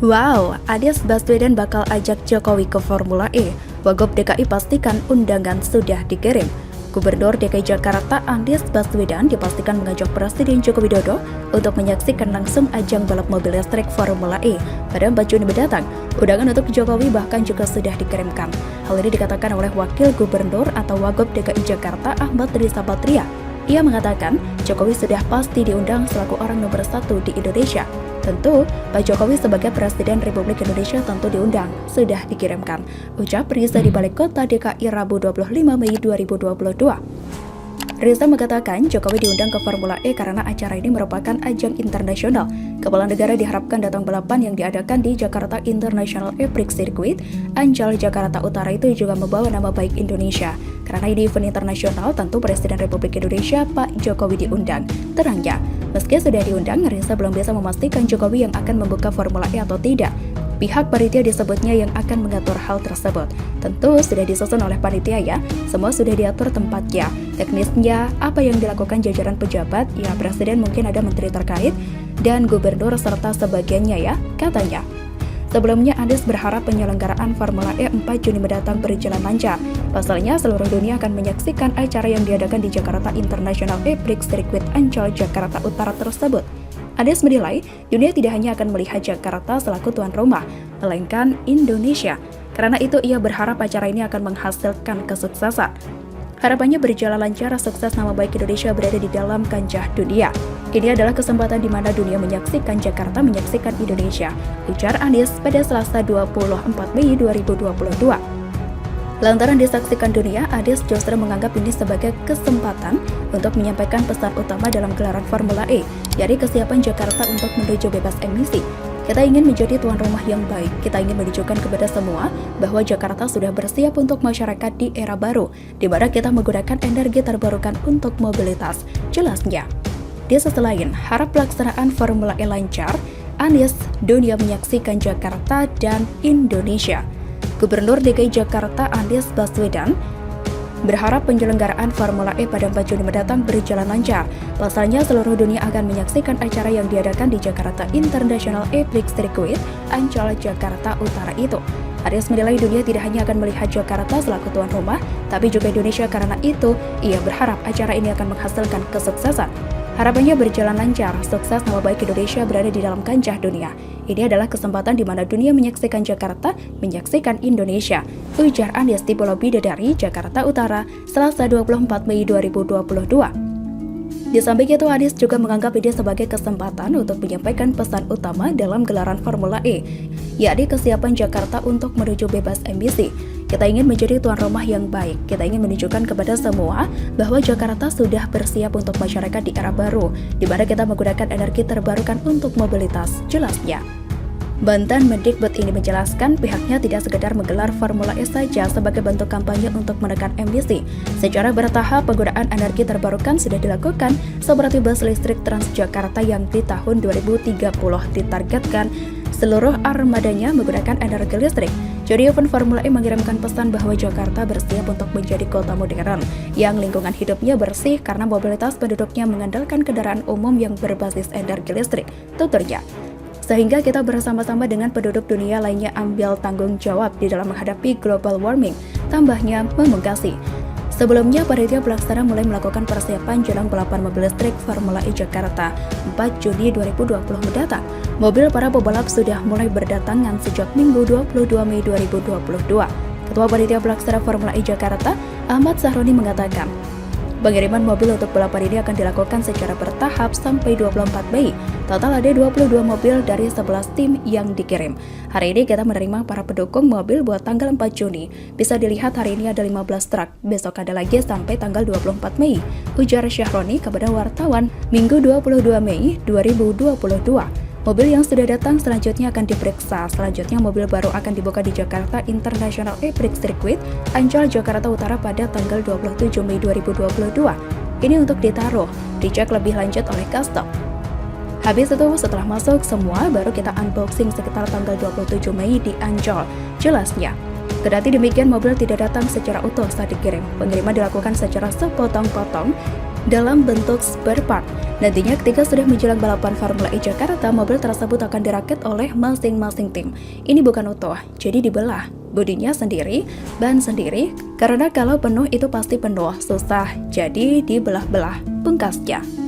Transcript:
Wow, Anies Baswedan bakal ajak Jokowi ke Formula E. Wagub DKI pastikan undangan sudah dikirim. Gubernur DKI Jakarta Anies Baswedan dipastikan mengajak Presiden Joko Widodo untuk menyaksikan langsung ajang balap mobil listrik Formula E pada 4 Juni mendatang. Undangan untuk Jokowi bahkan juga sudah dikirimkan. Hal ini dikatakan oleh Wakil Gubernur atau Wagub DKI Jakarta Ahmad Riza Patria. Ia mengatakan Jokowi sudah pasti diundang selaku orang nomor 1 di Indonesia. Tentu, Pak Jokowi sebagai Presiden Republik Indonesia tentu diundang, sudah dikirimkan. Ucap Riza di Balai Kota DKI Rabu 25 Mei 2022. Riza mengatakan Jokowi diundang ke Formula E karena acara ini merupakan ajang internasional. Kepala negara diharapkan datang balapan yang diadakan di Jakarta International E-Prix Circuit, Ancol, Jakarta Utara itu juga membawa nama baik Indonesia. Karena ini event internasional, tentu Presiden Republik Indonesia Pak Jokowi diundang. Terangnya, meski sudah diundang, Riza belum bisa memastikan Jokowi yang akan membuka Formula E atau tidak. Pihak panitia disebutnya yang akan mengatur hal tersebut. Tentu sudah disusun oleh panitia ya, semua sudah diatur tempatnya, teknisnya, apa yang dilakukan jajaran pejabat, ya Presiden mungkin ada menteri terkait, dan gubernur serta sebagiannya ya, katanya. Sebelumnya, Anies berharap penyelenggaraan Formula E 4 Juni mendatang berjalan lancar. Pasalnya, seluruh dunia akan menyaksikan acara yang diadakan di Jakarta International E-Prix Circuit Ancol, Jakarta Utara tersebut. Anies menilai, dunia tidak hanya akan melihat Jakarta selaku tuan rumah, melainkan Indonesia. Karena itu, ia berharap acara ini akan menghasilkan kesuksesan. Harapannya berjalan lancar, sukses nama baik Indonesia berada di dalam kancah dunia. Ini adalah kesempatan di mana dunia menyaksikan Jakarta, menyaksikan Indonesia, ujar Anies pada Selasa 24 Mei 2022. Lantaran disaksikan dunia, Anies justru menganggap ini sebagai kesempatan untuk menyampaikan pesan utama dalam gelaran Formula E, yaitu kesiapan Jakarta untuk menuju bebas emisi. Kita ingin menjadi tuan rumah yang baik. Kita ingin menunjukkan kepada semua bahwa Jakarta sudah bersiap untuk masyarakat di era baru, di mana kita menggunakan energi terbarukan untuk mobilitas. Jelasnya. Di sisi lain, harap pelaksanaan Formula E lancar, Anies, dunia menyaksikan Jakarta dan Indonesia. Gubernur DKI Jakarta Anies Baswedan berharap penyelenggaraan Formula E pada 4 Juni mendatang berjalan lancar. Pasalnya, seluruh dunia akan menyaksikan acara yang diadakan di Jakarta International E-Prix Circuit, Ancol, Jakarta Utara itu. Anies menilai dunia tidak hanya akan melihat Jakarta selaku tuan rumah, tapi juga Indonesia. Karena itu, ia berharap acara ini akan menghasilkan kesuksesan. Harapannya berjalan lancar, sukses nama baik Indonesia berada di dalam kancah dunia. Ini adalah kesempatan di mana dunia menyaksikan Jakarta, menyaksikan Indonesia, ujar Anies di Pulau Bidadari, Jakarta Utara, Selasa 24 Mei 2022. Di samping itu, Anies juga menganggap ini sebagai kesempatan untuk menyampaikan pesan utama dalam gelaran Formula E, yakni kesiapan Jakarta untuk menuju bebas emisi. Kita ingin menjadi tuan rumah yang baik. Kita ingin menunjukkan kepada semua bahwa Jakarta sudah bersiap untuk masyarakat di era baru, di mana kita menggunakan energi terbarukan untuk mobilitas. Jelasnya. Banten Mendikbud ini menjelaskan pihaknya tidak sekedar menggelar Formula E saja sebagai bentuk kampanye untuk menekan emisi. Secara bertahap, penggunaan energi terbarukan sudah dilakukan, seperti bus listrik Transjakarta yang di tahun 2030 ditargetkan seluruh armadanya menggunakan energi listrik. Jadi event Formula E mengirimkan pesan bahwa Jakarta bersiap untuk menjadi kota modern yang lingkungan hidupnya bersih karena mobilitas penduduknya mengandalkan kendaraan umum yang berbasis energi listrik, tuturnya. Sehingga kita bersama-sama dengan penduduk dunia lainnya ambil tanggung jawab di dalam menghadapi global warming, tambahnya memungkasi. Sebelumnya, panitia pelaksana mulai melakukan persiapan jelang balapan mobil listrik Formula E Jakarta 4 Juni 2020 mendatang. Mobil para pebalap sudah mulai berdatangan sejak Minggu 22 Mei 2022. Ketua Panitia Pelaksana Formula E Jakarta, Ahmad Sahroni mengatakan, pengiriman mobil untuk balapan ini akan dilakukan secara bertahap sampai 24 Mei. Total ada 22 mobil dari 11 tim yang dikirim. Hari ini kita menerima para pendukung mobil buat tanggal 4 Juni. Bisa dilihat hari ini ada 15 truk, besok ada lagi sampai tanggal 24 Mei. Ujar Syahroni kepada wartawan Minggu 22 Mei 2022. Mobil yang sudah datang selanjutnya akan diperiksa. Selanjutnya mobil baru akan dibuka di Jakarta International E-Prix Circuit, Ancol, Jakarta Utara pada tanggal 27 Mei 2022. Ini untuk ditaruh, dicek lebih lanjut oleh custom. Habis itu setelah masuk semua baru kita unboxing sekitar tanggal 27 Mei di Ancol. Jelasnya, kendati demikian mobil tidak datang secara utuh saat dikirim. Pengiriman dilakukan secara sepotong-potong dalam bentuk spare part. Nantinya ketika sudah menjelang balapan Formula E Jakarta, mobil tersebut akan dirakit oleh masing-masing tim. Ini bukan utuh, jadi dibelah. Bodinya sendiri, ban sendiri, karena kalau penuh itu pasti penuh, susah, jadi dibelah-belah, pungkasnya.